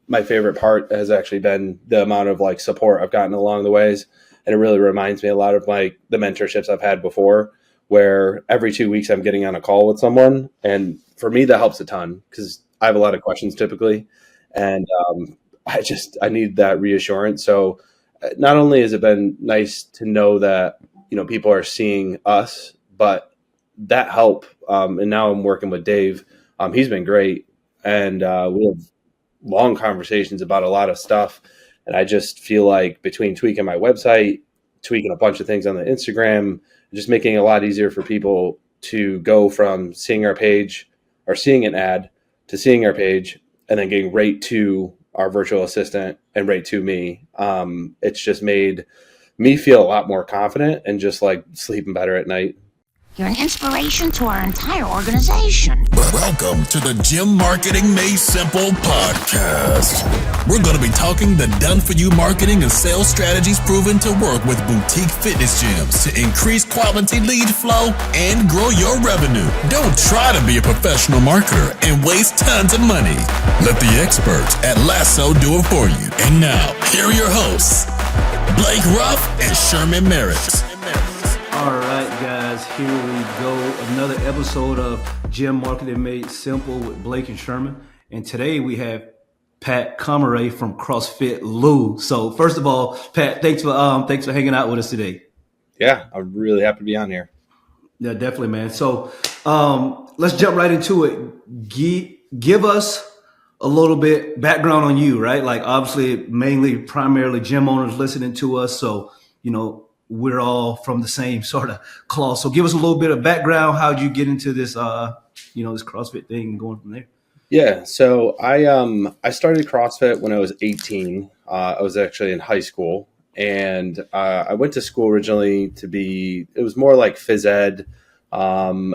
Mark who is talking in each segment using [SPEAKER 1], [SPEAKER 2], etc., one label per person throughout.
[SPEAKER 1] my favorite part has actually been the amount of like support I've gotten along the ways. And it really reminds me a lot of like the mentorships I've had before, where every 2 weeks I'm getting on a call with someone. And for me, that helps a ton because I have a lot of questions typically. And I need that reassurance. So not only has it been nice to know that, people are seeing us, but that help. And now I'm working with Dave. He's been great. And we have long conversations about a lot of stuff. And I just feel like between tweaking my website, tweaking a bunch of things on the Instagram, just making it a lot easier for people to go from seeing our page or seeing an ad to seeing our page and then getting right to our virtual assistant and right to me. It's just made me feel a lot more confident and just like sleeping better at night.
[SPEAKER 2] You're an inspiration to our entire organization.
[SPEAKER 3] Welcome to the Gym Marketing Made Simple podcast. We're going to be talking the done-for-you marketing and sales strategies proven to work with boutique fitness gyms to increase quality lead flow and grow your revenue. Don't try to be a professional marketer and waste tons of money. Let the experts at Lasso do it for you. And now, here are your hosts, Blake Ruff and Sherman Merritt.
[SPEAKER 4] All right, guys, here we go. Another episode of Gym Marketing Made Simple with Blake and Sherman. And today we have Pat Commeret from CrossFit Loup. So first of all, Pat, thanks for hanging out with us today.
[SPEAKER 1] Yeah, I'm really happy to be on here.
[SPEAKER 4] Yeah, definitely, man. So let's jump right into it. Give us a little bit background on you, right? Like obviously, primarily gym owners listening to us. So, we're all from the same sort of cloth. So give us a little bit of background. How'd you get into this, this CrossFit thing and going from there?
[SPEAKER 1] Yeah. So I started CrossFit when I was 18. I was actually in high school and I went to school originally it was more like phys ed.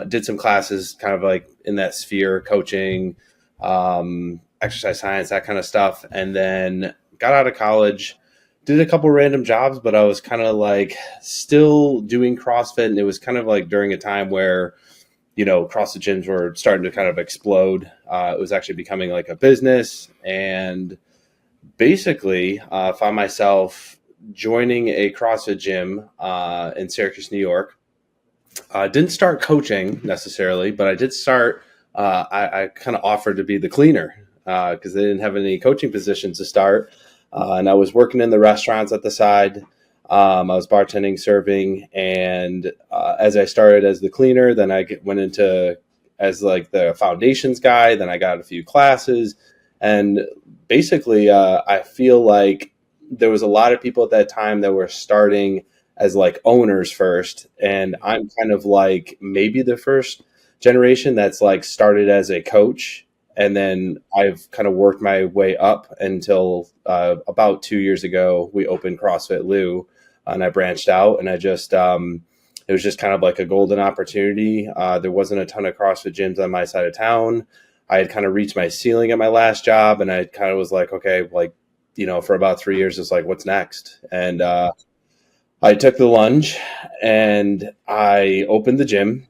[SPEAKER 1] Did some classes kind of like in that sphere, coaching, exercise science, that kind of stuff. And then got out of college, did a couple random jobs, but I was kind of like still doing CrossFit. And it was kind of like during a time where, CrossFit gyms were starting to kind of explode. It was actually becoming like a business and basically found myself joining a CrossFit gym in Syracuse, New York. Didn't start coaching necessarily, but I did start, I kind of offered to be the cleaner because they didn't have any coaching positions to start. And I was working in the restaurants at the side. I was bartending, serving. And as I started as the cleaner, then I went into as like the foundations guy. Then I got a few classes. And basically, I feel like there was a lot of people at that time that were starting as like owners first. And I'm kind of like maybe the first generation that's like started as a coach. And then I've kind of worked my way up until about 2 years ago, we opened CrossFit Loup and I branched out and I just, it was just kind of like a golden opportunity. There wasn't a ton of CrossFit gyms on my side of town. I had kind of reached my ceiling at my last job and I kind of was like, okay, like, for about 3 years, it's like, what's next? And I took the lunge and I opened the gym.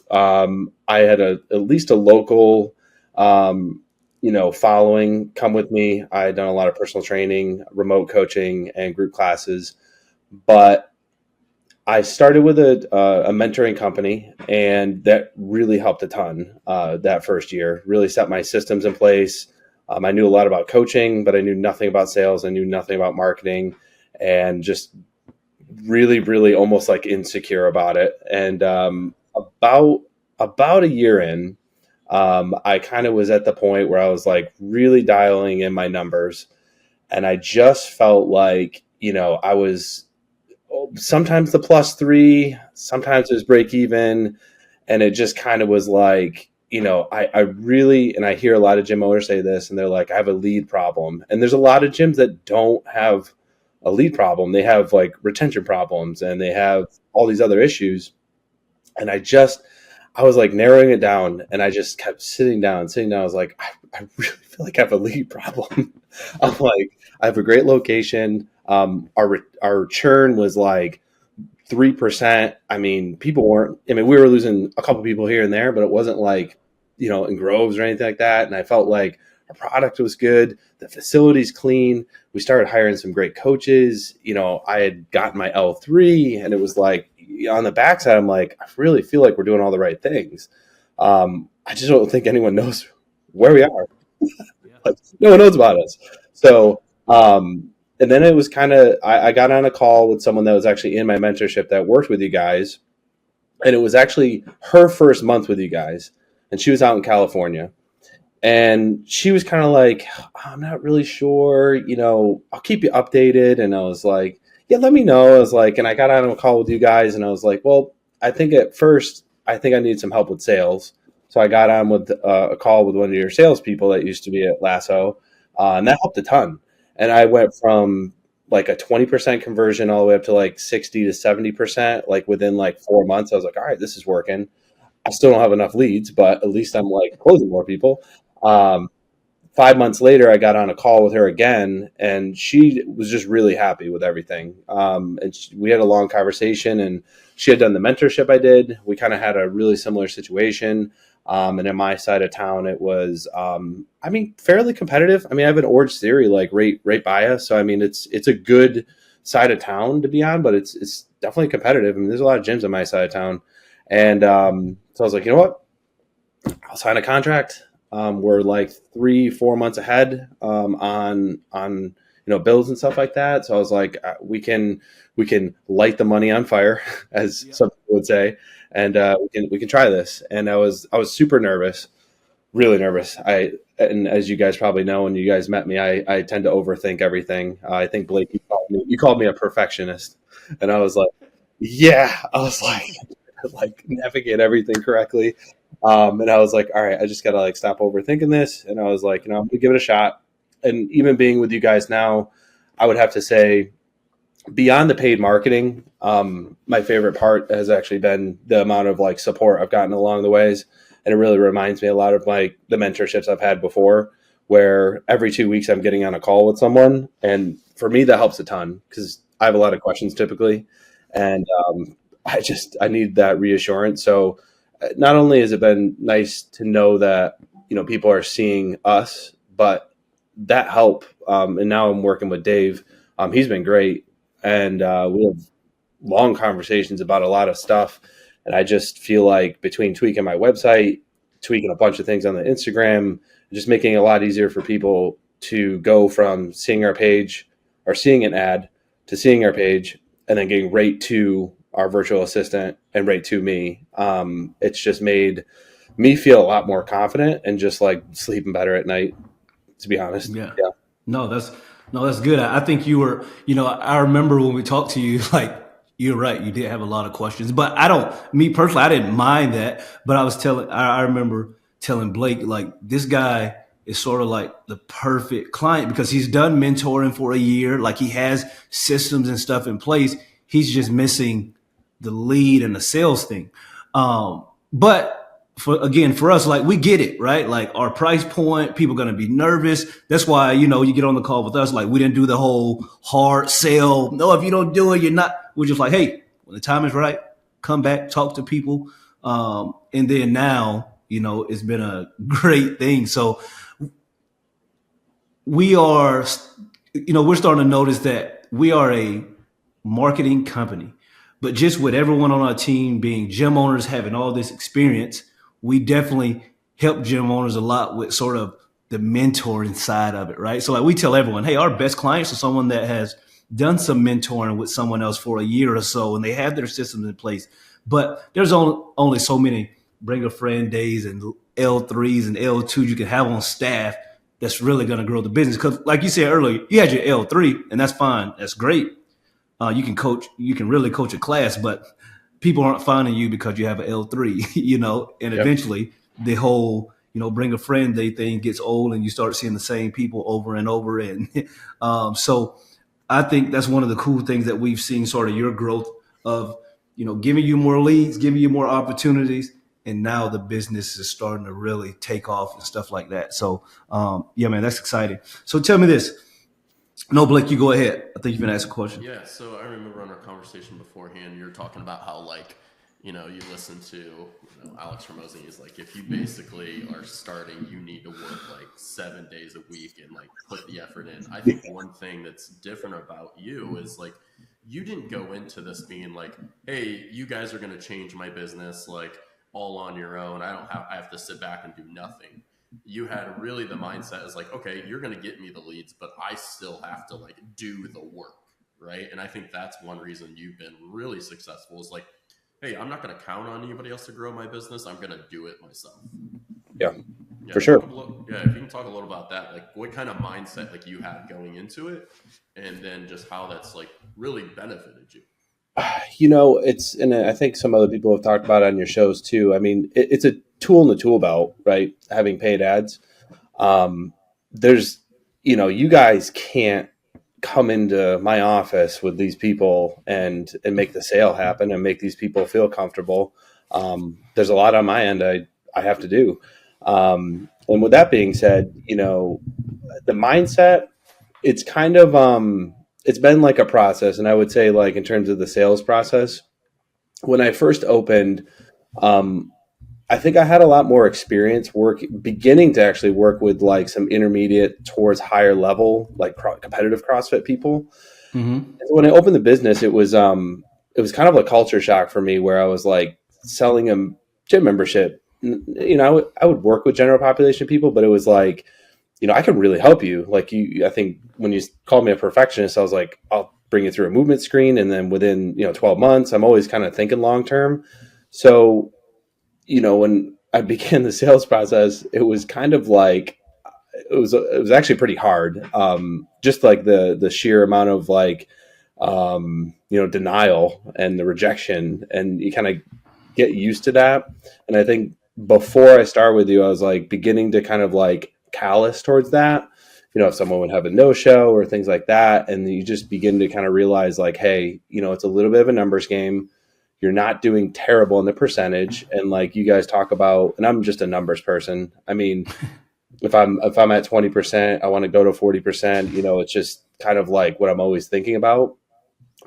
[SPEAKER 1] I had at least a local following come with me. I had done a lot of personal training, remote coaching, and group classes. But I started with a mentoring company, and that really helped a ton that first year. Really set my systems in place. I knew a lot about coaching, but I knew nothing about sales. I knew nothing about marketing, and just really, really almost like insecure about it. And about a year in, I kind of was at the point where I was like really dialing in my numbers and I just felt like, I was sometimes the +3, sometimes it was break even. And it just kind of was like, I really, and I hear a lot of gym owners say this and they're like, I have a lead problem. And there's a lot of gyms that don't have a lead problem. They have like retention problems and they have all these other issues. And I was like narrowing it down and I just kept sitting down. I was like, I really feel like I have a lead problem. I'm like, I have a great location. Our churn was like 3%. I mean, we were losing a couple people here and there, but it wasn't like, in groves or anything like that. And I felt like Our product was good. The facility's clean. We started hiring some great coaches. I had gotten my L3, and it was like on the backside, I'm like, I really feel like we're doing all the right things. I just don't think anyone knows where we are. Like, no one knows about us. So, and then it was kind of, I got on a call with someone that was actually in my mentorship that worked with you guys. And it was actually her first month with you guys. And she was out in California. And she was kind of like, I'm not really sure, I'll keep you updated. And I was like, yeah, let me know. I was like, and I got on a call with you guys, and I was like, well, I think at first, I think I need some help with sales. So I got on with a call with one of your salespeople that used to be at Lasso, and that helped a ton. And I went from like a 20% conversion all the way up to like 60 to 70%, like within like 4 months. I was like, all right, this is working. I still don't have enough leads, but at least I'm like closing more people. 5 months later, I got on a call with her again, and she was just really happy with everything. We had a long conversation, and she had done the mentorship I did. We kind of had a really similar situation. And in my side of town, it was, fairly competitive. I have an Orange Theory, like right by us. So, it's a good side of town to be on, but it's definitely competitive. There's a lot of gyms on my side of town. And so I was like, you know what? I'll sign a contract. We're like 3-4 months ahead on bills and stuff like that. So I was like, we can light the money on fire, as some people would say, and we can try this. And I was super nervous, really nervous. And as you guys probably know, when you guys met me, I tend to overthink everything. I think Blake, you called me a perfectionist, and I was like, yeah, I was like navigate everything correctly. And I was like, all right, I just got to like stop overthinking this. And I was like, I'm going to give it a shot. And even being with you guys now, I would have to say beyond the paid marketing, my favorite part has actually been the amount of like support I've gotten along the ways. And it really reminds me a lot of the mentorships I've had before, where every 2 weeks I'm getting on a call with someone. And for me, that helps a ton because I have a lot of questions typically. And I need that reassurance. So not only has it been nice to know that, people are seeing us, but that help. And now I'm working with Dave. He's been great. And we have long conversations about a lot of stuff. And I just feel like between tweaking my website, tweaking a bunch of things on the Instagram, just making it a lot easier for people to go from seeing our page or seeing an ad to seeing our page and then getting right to our virtual assistant and right to me. It's just made me feel a lot more confident and just like sleeping better at night, to be honest.
[SPEAKER 4] Yeah. No, that's good. I think you were, I remember when we talked to you, like, you're right. You did have a lot of questions, but me personally, I didn't mind that, but I remember telling Blake, like, this guy is sort of like the perfect client because he's done mentoring for a year. Like, he has systems and stuff in place. He's just missing the lead and the sales thing. But for us, like, we get it, right? Like, our price point, people are going to be nervous. That's why, you get on the call with us. Like, we didn't do the whole hard sell. No, if you don't do it, you're not. We're just like, hey, when the time is right, come back, talk to people. And then now, it's been a great thing. So we are, we're starting to notice that we are a marketing company. But just with everyone on our team being gym owners, having all this experience, we definitely help gym owners a lot with sort of the mentoring side of it, right? So like we tell everyone, hey, our best clients are someone that has done some mentoring with someone else for a year or so, and they have their systems in place. But there's only so many bring a friend days and L3s and L2s you can have on staff that's really going to grow the business. Because like you said earlier, you had your L3, and that's fine. That's great. You can really coach a class, but people aren't finding you because you have an L3, and eventually the whole, bring a friend day thing gets old and you start seeing the same people over and over. And so I think that's one of the cool things that we've seen sort of your growth of, giving you more leads, giving you more opportunities. And now the business is starting to really take off and stuff like that. So, man, that's exciting. So tell me this. No, Blake, you go ahead. I think you've been asked a question.
[SPEAKER 5] Yeah, so I remember on our conversation beforehand, you were talking about how, like, you listen to Alex Hormozi. He's like, if you basically are starting, you need to work like 7 days a week and like put the effort in. I think one thing that's different about you is like, you didn't go into this being like, hey, you guys are going to change my business like all on your own. I have to sit back and do nothing. You had really the mindset is like, okay, you're going to get me the leads, but I still have to like do the work. Right. And I think that's one reason you've been really successful is like, hey, I'm not going to count on anybody else to grow my business. I'm going to do it myself.
[SPEAKER 1] Yeah, for sure.
[SPEAKER 5] If you can talk a little about that, like what kind of mindset like you had going into it, and then just how that's like really benefited you.
[SPEAKER 1] And I think some other people have talked about it on your shows too. I mean, it's a tool in the tool belt, right? Having paid ads. You guys can't come into my office with these people and make the sale happen and make these people feel comfortable. There's a lot on my end I have to do. And with that being said, the mindset, it's kind of, it's been like a process. And I would say like in terms of the sales process, when I first opened, I think I had a lot more experience beginning to actually work with like some intermediate towards higher level, like competitive CrossFit people. Mm-hmm. And so when I opened the business, it was kind of a culture shock for me where I was like selling them gym membership. I would work with general population people, but it was like, I can really help you. Like I think when you called me a perfectionist, I was like, I'll bring you through a movement screen. And then within, 12 months, I'm always kind of thinking long-term. So, when I began the sales process, it was kind of like, it was actually pretty hard. Just like the sheer amount of like, denial and the rejection, and you kind of get used to that. And I think before I start with you, I was like beginning to kind of like callous towards that, if someone would have a no-show or things like that. And you just begin to kind of realize like, hey, it's a little bit of a numbers game. You're not doing terrible in the percentage. And like you guys talk about, and I'm just a numbers person. I mean, if I'm at 20%, I want to go to 40%, it's just kind of like what I'm always thinking about.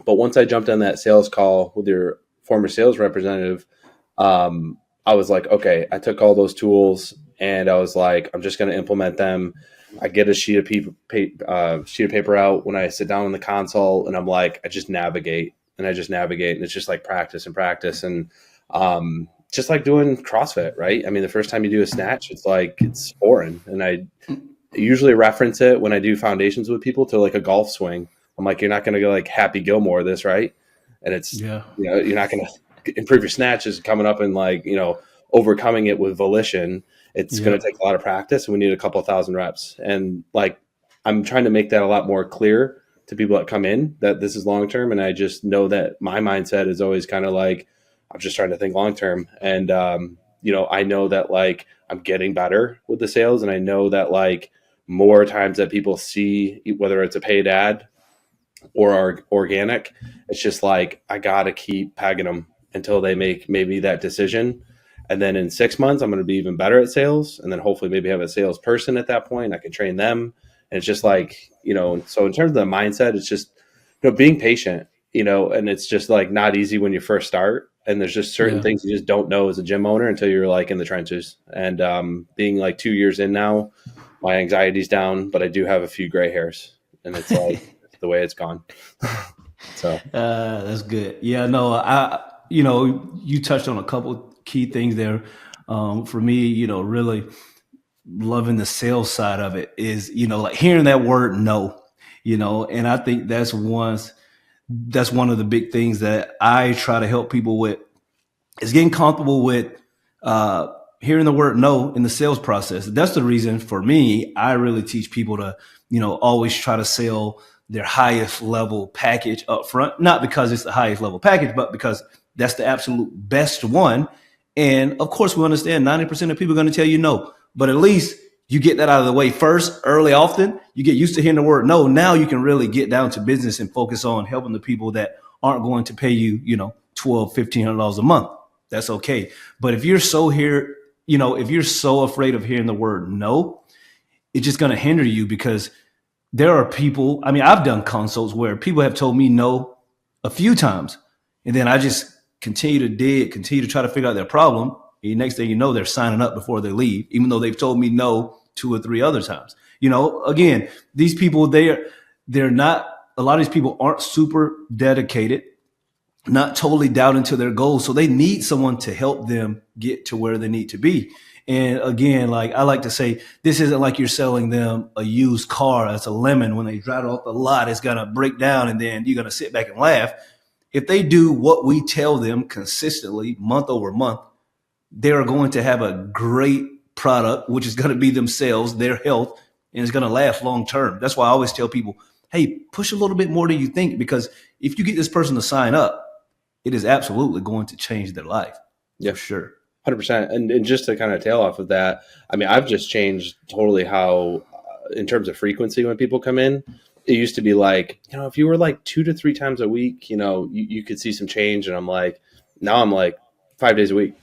[SPEAKER 1] But once I jumped on that sales call with your former sales representative, I was like, okay, I took all those tools and I was like, I'm just going to implement them. I get a sheet of paper out when I sit down in the console, and I'm like, I just navigate. And it's just like practice and practice. And just like doing CrossFit, right? I mean, the first time you do a snatch, it's foreign. And I usually reference it when I do foundations with people to like a golf swing. I'm like, you're not going to go like Happy Gilmore this, right? And it's, you're not going to improve your snatches coming up and like, overcoming it with volition. It's going to take a lot of practice, and we need a couple 1,000 reps. And like, I'm trying to make that a lot more clear to people that come in that this is long-term. And I just know that my mindset is always kind of like, I'm just trying to think long-term. And, I know that like I'm getting better with the sales. And I know that like more times that people see, whether it's a paid ad or organic, it's just like, I got to keep pegging them until they make maybe that decision. And then in 6 months, I'm going to be even better at sales. And then hopefully maybe have a salesperson at that point. I can train them. And it's just like, so in terms of the mindset, it's just, being patient, and it's just like not easy when you first start. And there's just certain things you just don't know as a gym owner until you're like in the trenches. And being like 2 years in now, my anxiety's down, but I do have a few gray hairs, and it's like the way it's gone. So
[SPEAKER 4] that's good. Yeah, no, you touched on a couple key things there. For me, really loving the sales side of it is, like hearing that word no, and I think that's one of the big things that I try to help people with is getting comfortable with hearing the word no in the sales process. That's the reason for me, I really teach people to, always try to sell their highest level package up front, not because it's the highest level package, but because that's the absolute best one. And of course, we understand 90% of people are going to tell you no. But at least you get that out of the way first, early, often. You get used to hearing the word no. Now you can really get down to business and focus on helping the people that aren't going to pay you, $1,200, $1,500 a month. That's okay. But if you're so afraid of hearing the word no, it's just going to hinder you, because there are people, I've done consults where people have told me no a few times. And then I just continue to dig, continue to try to figure out their problem. The next thing you know, they're signing up before they leave, even though they've told me no 2 or 3 other times. Again, these people, they're not, a lot of these people aren't super dedicated, not totally down into their goals. So they need someone to help them get to where they need to be. And again, like I like to say, this isn't like you're selling them a used car that's a lemon. When they drive it off the lot, it's going to break down and then you're going to sit back and laugh. If they do what we tell them consistently, month over month, they are going to have a great product, which is going to be themselves, their health, and it's going to last long term. That's why I always tell people, hey, push a little bit more than you think, because if you get this person to sign up, it is absolutely going to change their life.
[SPEAKER 1] Yeah,
[SPEAKER 4] for sure.
[SPEAKER 1] 100%. And just to kind of tail off of that, I mean, I've just changed totally how, in terms of frequency when people come in, it used to be like, if you were like 2 to 3 times a week, you could see some change. And now I'm like 5 days a week.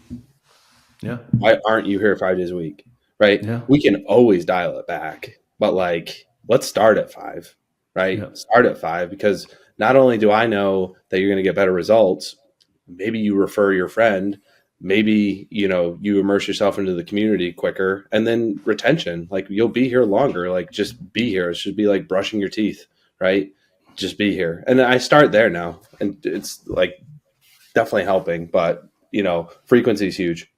[SPEAKER 4] Yeah.
[SPEAKER 1] Why aren't you here 5 days a week? Right.
[SPEAKER 4] Yeah.
[SPEAKER 1] We can always dial it back, but like, let's start at 5, right?
[SPEAKER 4] Yeah.
[SPEAKER 1] Start at 5, because not only do I know that you're going to get better results, maybe you refer your friend, maybe, you immerse yourself into the community quicker, and then retention, like you'll be here longer. Like just be here. It should be like brushing your teeth, right? Just be here. And I start there now, and it's like definitely helping, but frequency is huge.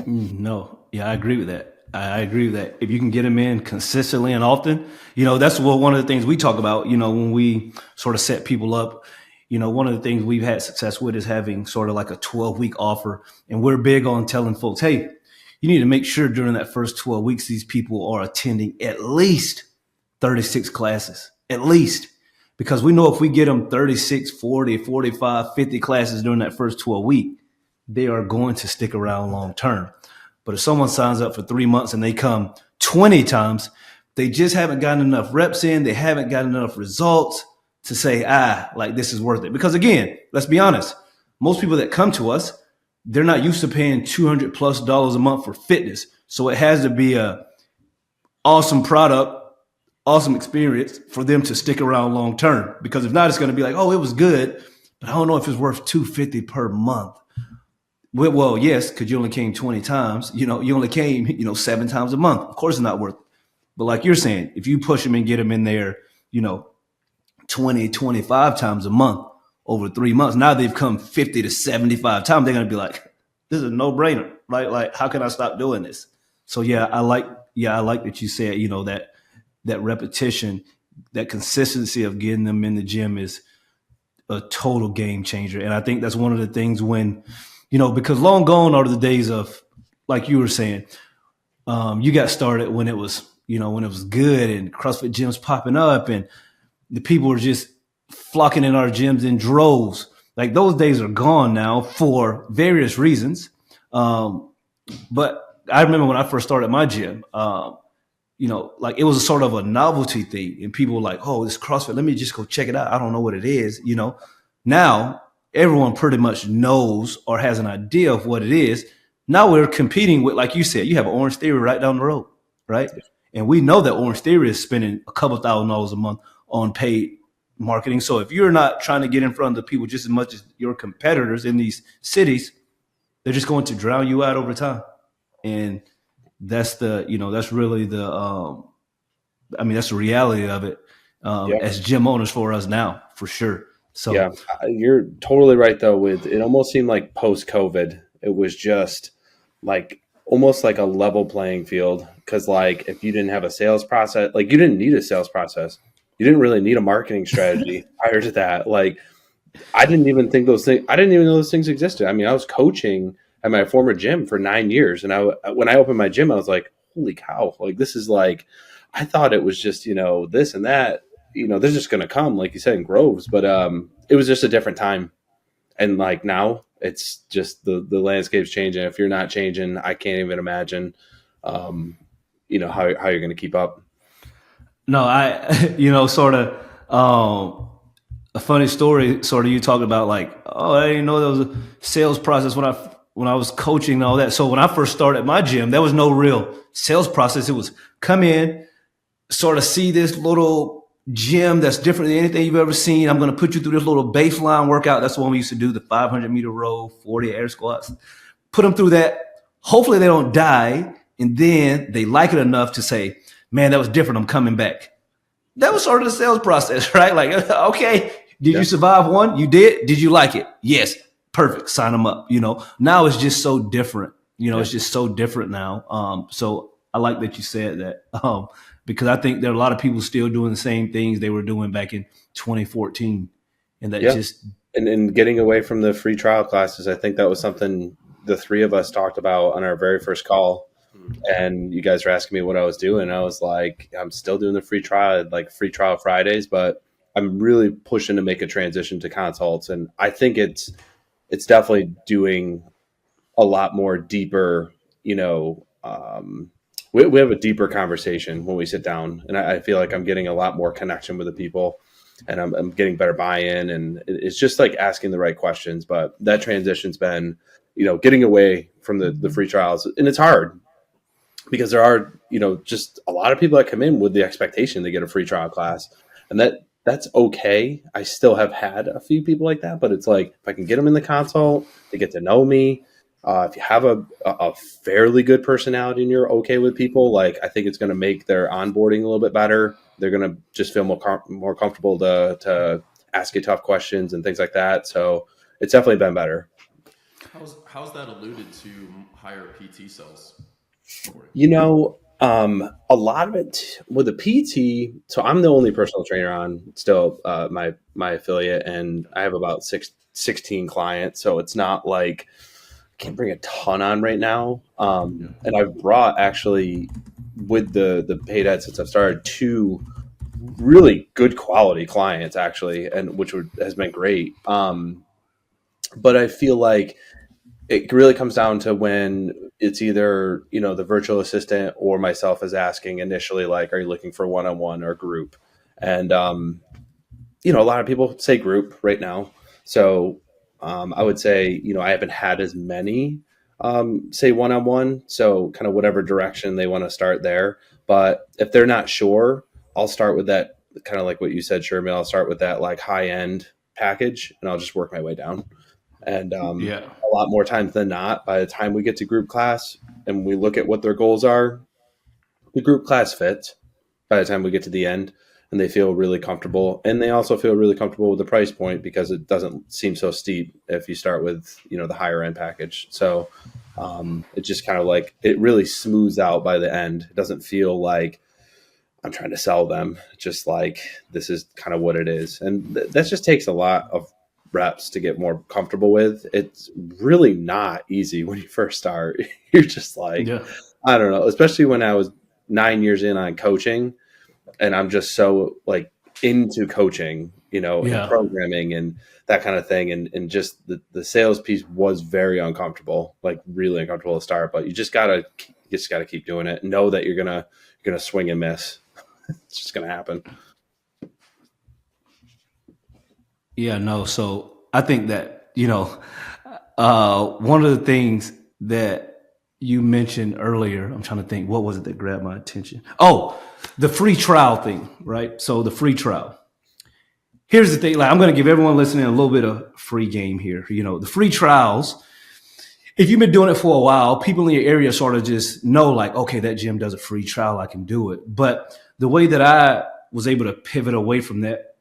[SPEAKER 4] No. Yeah, I agree with that. I agree with that. If you can get them in consistently and often, that's one of the things we talk about, when we sort of set people up. One of the things we've had success with is having sort of like a 12-week offer. And we're big on telling folks, hey, you need to make sure during that first 12 weeks, these people are attending at least 36 classes, at least. Because we know if we get them 36, 40, 45, 50 classes during that first 12 week, they are going to stick around long term. But if someone signs up for 3 months and they come 20 times, they just haven't gotten enough reps in. They haven't gotten enough results to say, like this is worth it. Because again, let's be honest, most people that come to us, they're not used to paying $200+ a month for fitness. So it has to be a awesome product, awesome experience for them to stick around long term. Because if not, it's going to be like, oh, it was good, but I don't know if it's worth $250 per month. Well, yes, because you only came 20 times. You only came, 7 times a month. Of course, it's not worth it. But like you're saying, if you push them and get them in there, 20, 25 times a month over 3 months, now they've come 50 to 75 times. They're going to be like, this is a no brainer, right? Like, how can I stop doing this? So yeah, I like that you said, that repetition, that consistency of getting them in the gym is a total game changer. And I think that's one of the things when, because long gone are the days of, like you were saying, you got started when it was, when it was good and CrossFit gyms popping up and the people were just flocking in our gyms in droves. Like those days are gone now for various reasons. But I remember when I first started my gym, like it was a sort of a novelty thing and people were like, oh, this CrossFit, let me just go check it out. I don't know what it is. Now everyone pretty much knows or has an idea of what it is. Now we're competing with, like you said, you have Orange Theory right down the road, right? And we know that Orange Theory is spending a couple $1,000s a month on paid marketing. So if you're not trying to get in front of the people just as much as your competitors in these cities, they're just going to drown you out over time. And that's that's really that's the reality of it as gym owners for us now, for sure. So
[SPEAKER 1] yeah, you're totally right though. With it almost seemed like post-COVID, it was just like almost like a level playing field. Because like if you didn't have a sales process, like you didn't need a sales process. You didn't really need a marketing strategy prior to that. Like I didn't even think those things. I didn't even know those things existed. I mean, I was coaching at my former gym for 9 years, and when I opened my gym, I was like, "Holy cow! Like this is like." I thought it was just this and that. They're just going to come, like you said, in groves. But it was just a different time, and like now, it's just the landscape's changing. If you're not changing, I can't even imagine, how you're going to keep up.
[SPEAKER 4] No, sort of a funny story, sort of you talking about like, oh, I didn't know there was a sales process when I was coaching and all that. So when I first started my gym, there was no real sales process. It was come in, sort of see this little gym that's different than anything you've ever seen. I'm going to put you through this little baseline workout. That's the one we used to do, the 500-meter row, 40 air squats. Put them through that. Hopefully they don't die. And then they like it enough to say, man, that was different. I'm coming back. That was sort of the sales process, right? Like, okay, did you survive one? You did? Did you like it? Yes. Perfect. Sign them up. Now it's just so different. It's just so different now. So I like that you said that, because I think there are a lot of people still doing the same things they were doing back in 2014. And that just.
[SPEAKER 1] And getting away from the free trial classes, I think that was something the three of us talked about on our very first call. And you guys were asking me what I was doing. I was like, I'm still doing the free trial, like free trial Fridays, but I'm really pushing to make a transition to consults. And I think it's definitely doing a lot more deeper, we have a deeper conversation when we sit down, and I feel like I'm getting a lot more connection with the people, and I'm getting better buy-in, and it's just like asking the right questions. But that transition's been, getting away from the free trials, and it's hard because there are, just a lot of people that come in with the expectation to get a free trial class, and that's okay. I still have had a few people like that, but it's like, if I can get them in the consult, they get to know me. If you have a fairly good personality and you're okay with people, like, I think it's going to make their onboarding a little bit better. They're going to just feel more comfortable to ask you tough questions and things like that. So it's definitely been better.
[SPEAKER 5] How's that alluded to higher PT cells?
[SPEAKER 1] A lot of it with the PT. So I'm the only personal trainer on still, my affiliate, and I have about 16 clients. So it's not like I can't bring a ton on right now. And I've brought, actually, with the paid ad, since I've started, 2 really good quality clients, actually, and which has been great. But I feel like it really comes down to when it's either, the virtual assistant or myself is asking initially, like, are you looking for one-on-one or group? And, a lot of people say group right now. So I would say, I haven't had as many say one-on-one. So kind of whatever direction they want to start there. But if they're not sure, I'll start with that, kind of like what you said, Sherman. I'll start with that like high-end package, and I'll just work my way down. And a lot more times than not, by the time we get to group class and we look at what their goals are, the group class fits by the time we get to the end, and they feel really comfortable. And they also feel really comfortable with the price point, because it doesn't seem so steep if you start with, the higher end package. So it just kind of like, it really smooths out by the end. It doesn't feel like I'm trying to sell them. It's just like, this is kind of what it is. And that just takes a lot of reps to get more comfortable with. It's really not easy when you first start. You're just like, I don't know, especially when I was 9 years in on coaching, and I'm just so like into coaching, and programming and that kind of thing. And just the sales piece was very uncomfortable, like really uncomfortable to start, but you just gotta keep doing it. Know that you're gonna swing and miss. It's just gonna happen.
[SPEAKER 4] Yeah, no. So I think that, one of the things that you mentioned earlier, I'm trying to think, what was it that grabbed my attention? Oh, the free trial thing, right? So the free trial. Here's the thing, like, I'm going to give everyone listening a little bit of free game here. The free trials, if you've been doing it for a while, people in your area sort of just know, like, okay, that gym does a free trial, I can do it. But the way that I was able to pivot away from that,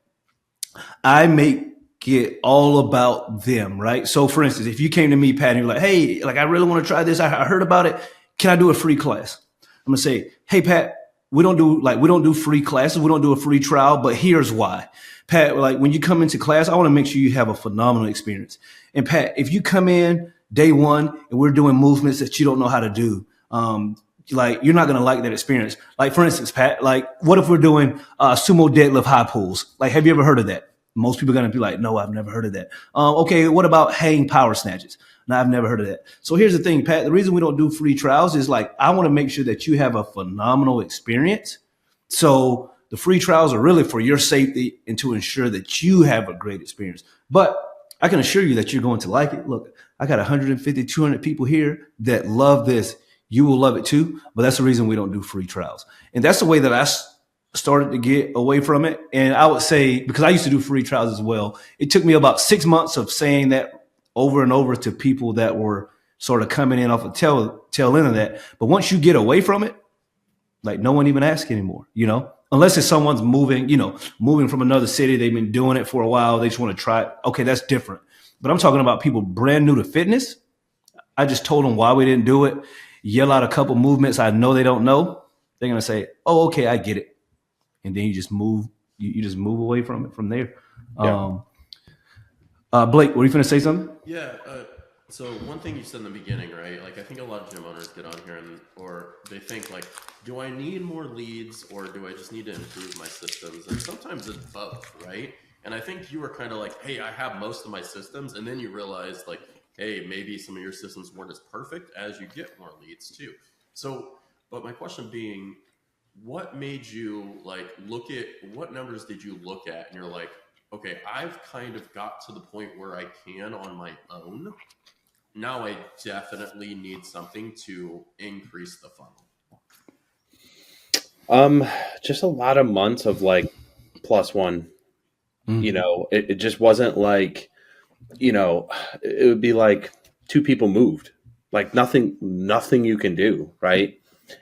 [SPEAKER 4] I make it all about them, right? So for instance, if you came to me, Pat, and you're like, hey, like, I really want to try this. I heard about it. Can I do a free class? I'm going to say, hey, Pat, we don't do free classes. We don't do a free trial, but here's why. Pat, like, when you come into class, I want to make sure you have a phenomenal experience. And Pat, if you come in day one and we're doing movements that you don't know how to do, like, you're not going to like that experience. Like, for instance, Pat, like, what if we're doing sumo deadlift high pulls? Like, have you ever heard of that? Most people are going to be like, no, I've never heard of that. Okay, what about hang power snatches? No, I've never heard of that. So here's the thing, Pat, the reason we don't do free trials is, like, I want to make sure that you have a phenomenal experience. So the free trials are really for your safety and to ensure that you have a great experience. But I can assure you that you're going to like it. Look, I got 150, 200 people here that love this. You will love it too. But that's the reason we don't do free trials. And that's the way that started to get away from it. And I would say, because I used to do free trials as well, it took me about 6 months of saying that over and over to people that were sort of coming in off a tail end of that. But once you get away from it, like no one even asks anymore, unless it's someone's moving from another city. They've been doing it for a while. They just want to try it. Okay, that's different. But I'm talking about people brand new to fitness. I just told them why we didn't do it, yell out a couple movements I know they don't know. They're going to say, oh, okay, I get it. And then you just move, you just move away from it from there.
[SPEAKER 1] Yeah.
[SPEAKER 4] Blake, were you going to say something?
[SPEAKER 5] Yeah. So one thing you said in the beginning, right? Like I think a lot of gym owners get on here or they think like, do I need more leads or do I just need to improve my systems? And sometimes it's both, right? And I think you were kind of like, hey, I have most of my systems. And then you realize like, hey, maybe some of your systems weren't as perfect as you get more leads too. So, but my question being, what made you like look at what numbers did you look at and you're like, okay, I've kind of got to the point where I can on my own. Now I definitely need something to increase the funnel.
[SPEAKER 1] Just a lot of months of like +1. It just wasn't like, it would be like 2 people moved, like nothing you can do. Right.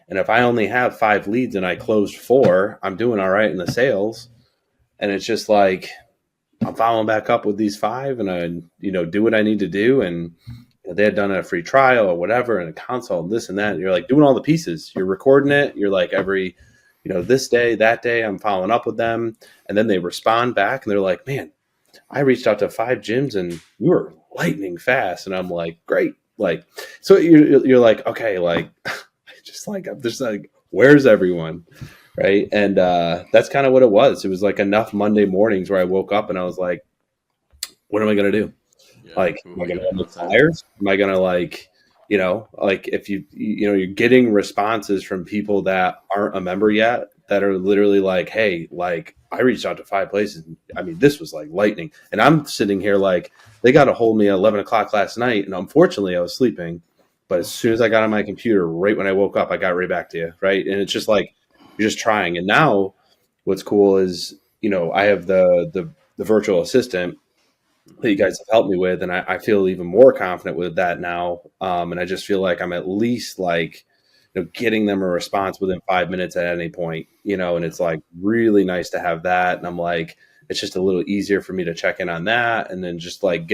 [SPEAKER 1] And if I only have 5 leads and I closed 4, I'm doing all right in the sales. And it's just like, I'm following back up with these 5 and I, do what I need to do. And they had done a free trial or whatever and a consult and this and that. And you're like doing all the pieces. You're recording it. You're like every, this day, that day, I'm following up with them. And then they respond back and they're like, man, I reached out to 5 gyms and you were lightning fast. And I'm like, great. Like, so you're like, okay, like, I'm just like, where's everyone? Right. And that's kind of what it was. It was like enough Monday mornings where I woke up and I was like, what am I going to do?
[SPEAKER 5] Yeah,
[SPEAKER 1] like, am I going to have flyers? Am I going to like if you're getting responses from people that aren't a member yet that are literally like, hey, like I reached out to 5 places. I mean, this was like lightning. And I'm sitting here like they got a hold of me at 11 o'clock last night. And unfortunately I was sleeping. But as soon as I got on my computer, right when I woke up, I got right back to you. Right. And it's just like, you're just trying. And now what's cool is, I have the virtual assistant that you guys have helped me with. And I feel even more confident with that now. And I just feel like I'm at least like, getting them a response within 5 minutes at any point, and it's like really nice to have that. And I'm like, it's just a little easier for me to check in on that. And then just like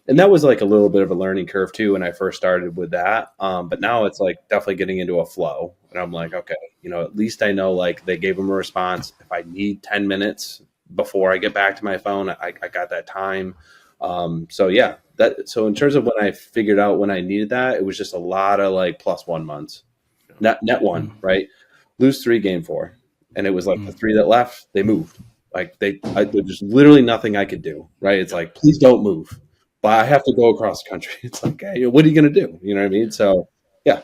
[SPEAKER 1] and that was like a little bit of a learning curve too when I first started with that. But now it's like definitely getting into a flow. And I'm like, okay, at least I know like they gave them a response. If I need 10 minutes before I get back to my phone, I got that time. So yeah, so in terms of when I figured out when I needed that, it was just a lot of like +1 months, net 1, right? Lose 3, gain 4. And it was like the 3 that left, they moved. Like there's literally nothing I could do, right? It's like, please don't move. But I have to go across the country. It's like, hey, what are you going to do? You know what I mean? So, yeah.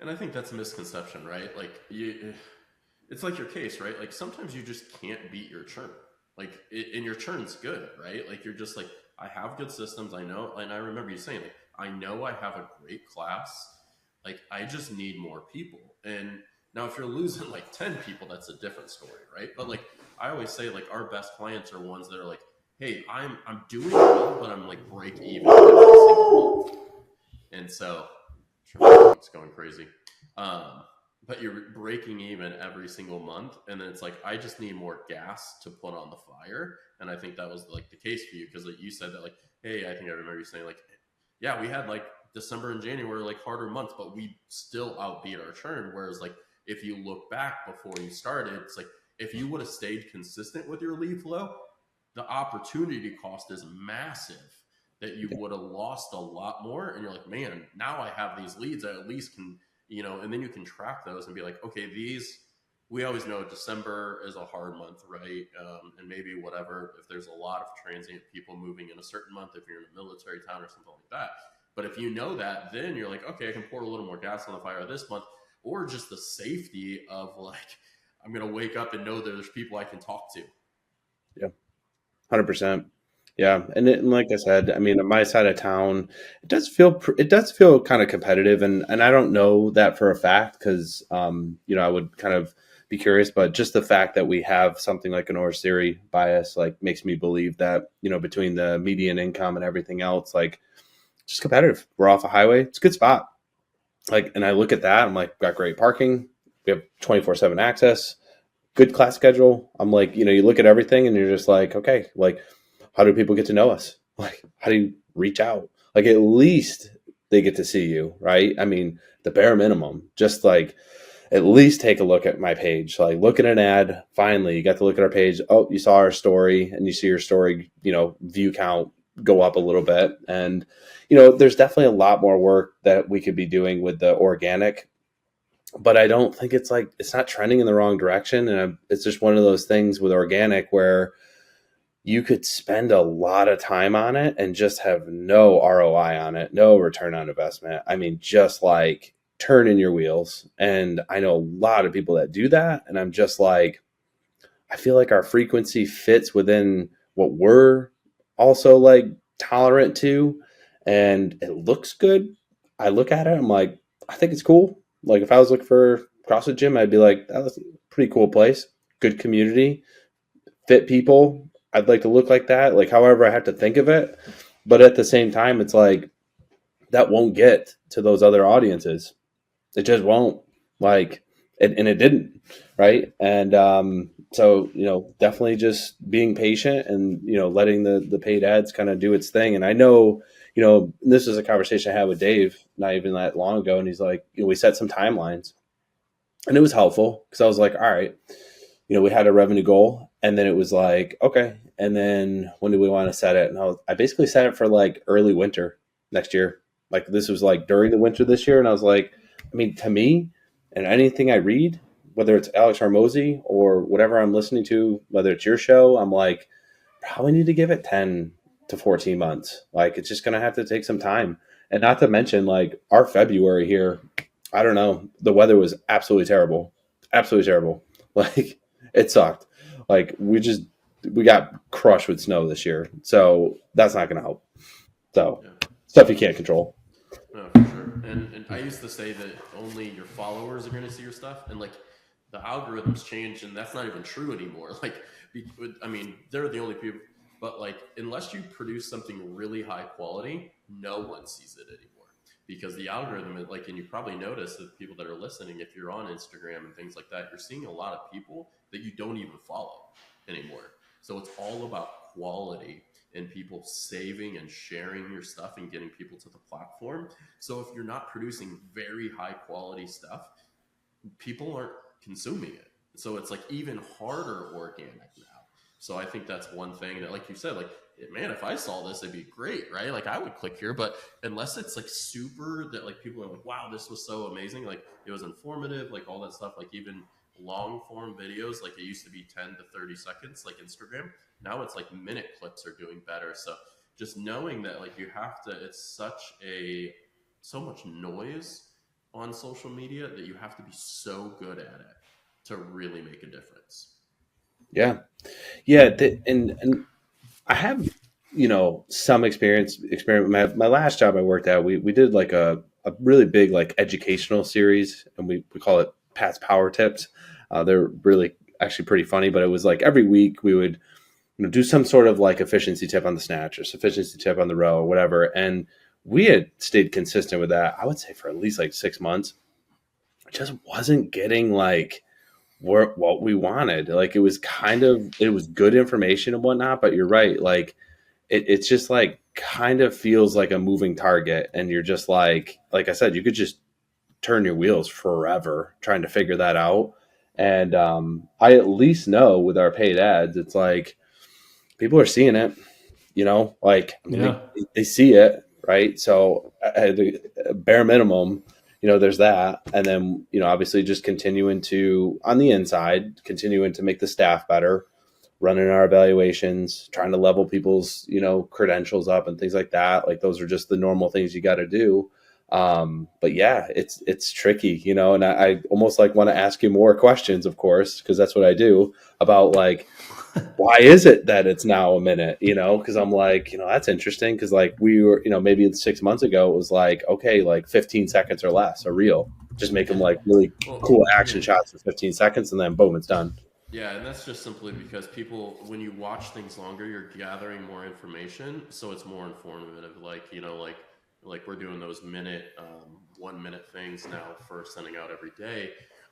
[SPEAKER 5] And I think that's a misconception, right? Like it's like your case, right? Like sometimes you just can't beat your churn. Like and your churn's good, right? Like you're just like, I have good systems. I know. And I remember you saying like, I know I have a great class. Like I just need more people. And now if you're losing like 10 people, that's a different story, right? But like I always say like our best clients are ones that are like, hey, I'm doing well, but I'm like break even every single month. And so it's going crazy. But you're breaking even every single month. And then it's like, I just need more gas to put on the fire. And I think that was like the case for you. Cause like you said that like, hey, I think I remember you saying like, yeah, we had like December and January, like harder months, but we still outbeat our churn. Whereas like, if you look back before you started, it's like, if you would have stayed consistent with your lead flow, the opportunity cost is massive that you would have lost a lot more. And you're like, man, now I have these leads. I at least can, and then you can track those and be like, okay, we always know December is a hard month, right? And maybe whatever, if there's a lot of transient people moving in a certain month, if you're in a military town or something like that. But if you know that, then you're like, okay, I can pour a little more gas on the fire this month, or just the safety of like, I'm going to wake up and know that there's people I can talk to.
[SPEAKER 1] Yeah. 100%. Yeah. And like I said, I mean, on my side of town, it does feel kind of competitive. And I don't know that for a fact because, I would kind of be curious. But just the fact that we have something like an Orange Theory bias, like makes me believe that, between the median income and everything else, like just competitive. We're off a highway. It's a good spot. Like, and I look at that, I'm like, got great parking. We have 24/7 access, good class schedule. I'm like, you look at everything and you're just like, okay, like, how do people get to know us? Like, how do you reach out? Like, at least they get to see you, right? I mean, the bare minimum, just like, at least take a look at my page. Like, look at an ad. Finally, you got to look at our page. Oh, you saw our story, and you see your story, view count go up a little bit. And, there's definitely a lot more work that we could be doing with the organic, but I don't think it's not trending in the wrong direction. And it's just one of those things with organic where you could spend a lot of time on it and just have no ROI on it, no return on investment. I mean, just like turning your wheels. And I know a lot of people that do that. And I'm just like, I feel like our frequency fits within what we're also like tolerant to. And it looks good. I look at it, I'm like, I think it's cool. Like, if I was looking for a CrossFit gym, I'd be like, that's a pretty cool place, good community, fit people. I'd like to look like that. Like, however I have to think of it. But at the same time, it's like, that won't get to those other audiences. It just won't. Like, and it didn't. Right. And so, definitely just being patient and, letting the paid ads kind of do its thing. And I know, this is a conversation I had with Dave not even that long ago. And he's like, we set some timelines, and it was helpful because I was like, all right, we had a revenue goal, and then it was like, okay. And then when do we want to set it? And I basically set it for like early winter next year. Like, this was like during the winter this year. And I was like, I mean, to me, and anything I read, whether it's Alex Hormozy or whatever I'm listening to, whether it's your show, I'm like, probably need to give it 10 to 14 months. Like, it's just going to have to take some time. And not to mention, like, our February here, I don't know, the weather was absolutely terrible. Absolutely terrible. Like, it sucked. Like, we got crushed with snow this year. So that's not going to help. So stuff you can't control.
[SPEAKER 5] No, for sure. And I used to say that only your followers are going to see your stuff. And like, the algorithms change, and that's not even true anymore. Like, I mean, they're the only people, but like, unless you produce something really high quality, no one sees it anymore, because the algorithm is like, and you probably notice that people that are listening, if you're on Instagram and things like that, you're seeing a lot of people that you don't even follow anymore. So it's all about quality and people saving and sharing your stuff and getting people to the platform. So if you're not producing very high quality stuff, people aren't consuming it. So it's like even harder organic now. So I think that's one thing that, like you said, like, man, if I saw this, it'd be great, right? Like, I would click here, but unless it's like super that like people are like, wow, this was so amazing, like it was informative, like all that stuff, like even long form videos, like it used to be 10 to 30 seconds, like Instagram. Now it's like minute clips are doing better. So just knowing that, like, you have to, it's so much noise on social media that you have to be so good at it to really make a difference.
[SPEAKER 1] Yeah. And I have, some experience. My last job I worked at, we did like a really big, like, educational series, and we call it Pat's Power Tips. They're really actually pretty funny, but it was like every week we would, do some sort of like efficiency tip on the snatch or efficiency tip on the row or whatever. And we had stayed consistent with that, I would say, for at least like 6 months. It just wasn't getting like what we wanted. Like, it was good information and whatnot, but you're right. Like, it's just like kind of feels like a moving target. And you're just like I said, you could just turn your wheels forever trying to figure that out. And I at least know with our paid ads, it's like people are seeing it, like, I mean, they see it, right? So at the bare minimum, there's that. And then, obviously just continuing to, on the inside, continuing to make the staff better, running our evaluations, trying to level people's, credentials up and things like that. Like, those are just the normal things you got to do. But yeah, it's tricky, and I almost like want to ask you more questions, of course, because that's what I do, about like, why is it that it's now a minute, because I'm like, that's interesting. Cause like we were, maybe 6 months ago, it was like, okay, like 15 seconds or less, a reel. just make them like really cool action shots for 15 seconds, and then boom, it's done.
[SPEAKER 5] Yeah, and that's just simply because people, when you watch things longer, you're gathering more information, so it's more informative. Like, like we're doing those 1 minute things now for sending out every day,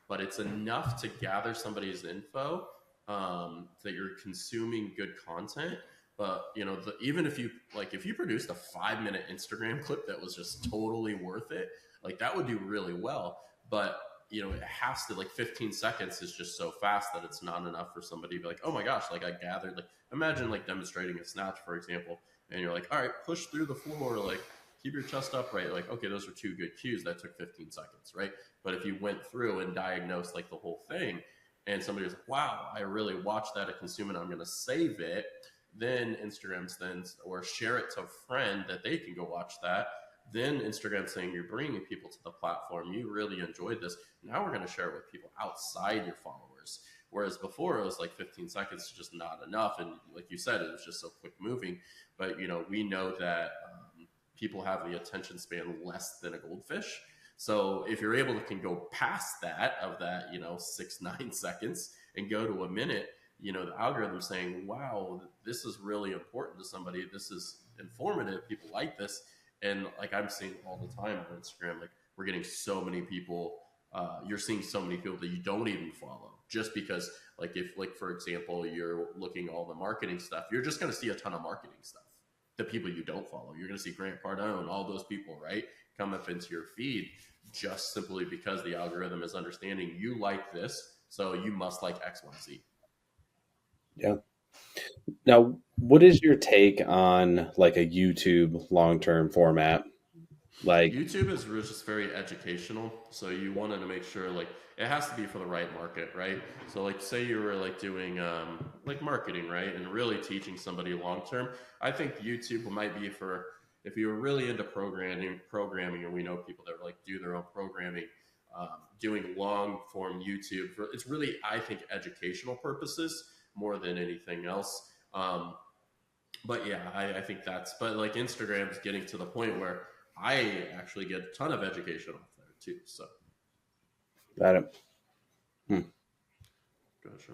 [SPEAKER 5] but it's enough to gather somebody's info that you're consuming good content. But even if you produced a 5-minute Instagram clip that was just totally worth it, like that would do really well. But it has to, 15 seconds is just so fast that it's not enough for somebody to be like, oh my gosh, like I gathered, imagine demonstrating a snatch, for example, and you're like, all right, push through the floor, keep your chest upright. Okay, those are 2 good cues. That took 15 seconds, right? But if you went through and diagnosed the whole thing, and somebody was like, wow, I really watched that at Consume, and I'm going to save it, then Instagram sends or share it to a friend that they can go watch that. Then Instagram saying you're bringing people to the platform. You really enjoyed this. Now we're going to share it with people outside your followers. Whereas before it was 15 seconds is just not enough. And like you said, it was just so quick moving. But, we know that people have the attention span less than a goldfish. So if you're able to can go past that 6-9 seconds and go to a minute, the algorithm saying, wow, this is really important to somebody. This is informative. People like this. And I'm seeing all the time on Instagram, we're getting so many people, you're seeing so many people that you don't even follow just because if for example, you're looking at all the marketing stuff, you're just going to see a ton of marketing stuff. The people you don't follow, you're going to see Grant Cardone, all those people, right? Come up into your feed just simply because the algorithm is understanding you like this. So you must like X, Y, Z.
[SPEAKER 1] Yeah. Now, what is your take on a YouTube long-term format?
[SPEAKER 5] YouTube is just very educational. So you wanted to make sure it has to be for the right market, right? So say you were doing marketing, right? And really teaching somebody long-term. I think YouTube might be for, if you're really into programming, and we know people that do their own programming, doing long-form YouTube. It's really, I think, educational purposes more than anything else. But yeah, I think but Instagram is getting to the point where I actually get a ton of education off there too. So.
[SPEAKER 1] Got it.
[SPEAKER 5] Gotcha.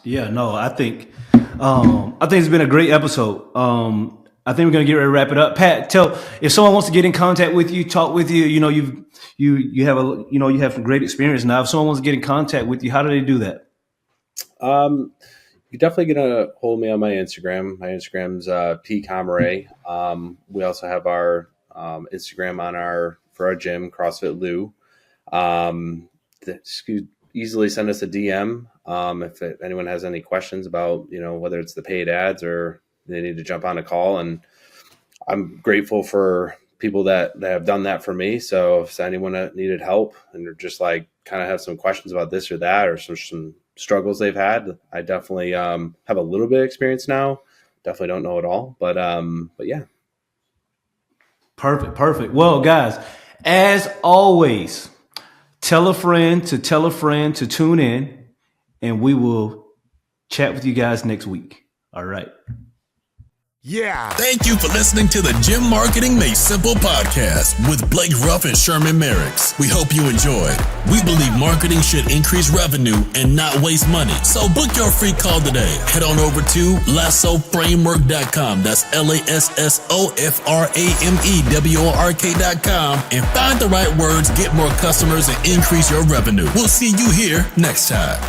[SPEAKER 4] Yeah, no, I think it's been a great episode. I think we're gonna get ready to wrap it up. Pat, tell if someone wants to get in contact with you, talk with you. You have some great experience now. If someone wants to get in contact with you, how do they do that?
[SPEAKER 1] You're definitely gonna hold me on my Instagram. My Instagram's Pat Commeret. We also have our Instagram for our gym, CrossFit Loup. Easily send us a DM if anyone has any questions about whether it's the paid ads or they need to jump on a call. And I'm grateful for people that have done that for me. So if anyone needed help and they're just kind of have some questions about this or that or some struggles they've had, I definitely have a little bit of experience now. Definitely don't know it all, but yeah.
[SPEAKER 4] Perfect. Well, guys, as always, tell a friend to tune in, and we will chat with you guys next week. All right.
[SPEAKER 3] Yeah. Thank you for listening to the Gym Marketing Made Simple podcast with Blake Ruff and Sherman Merricks. We hope you enjoyed. We believe marketing should increase revenue and not waste money. So book your free call today. Head on over to lassoframework.com. That's lassoframework.com and find the right words, get more customers, and increase your revenue. We'll see you here next time.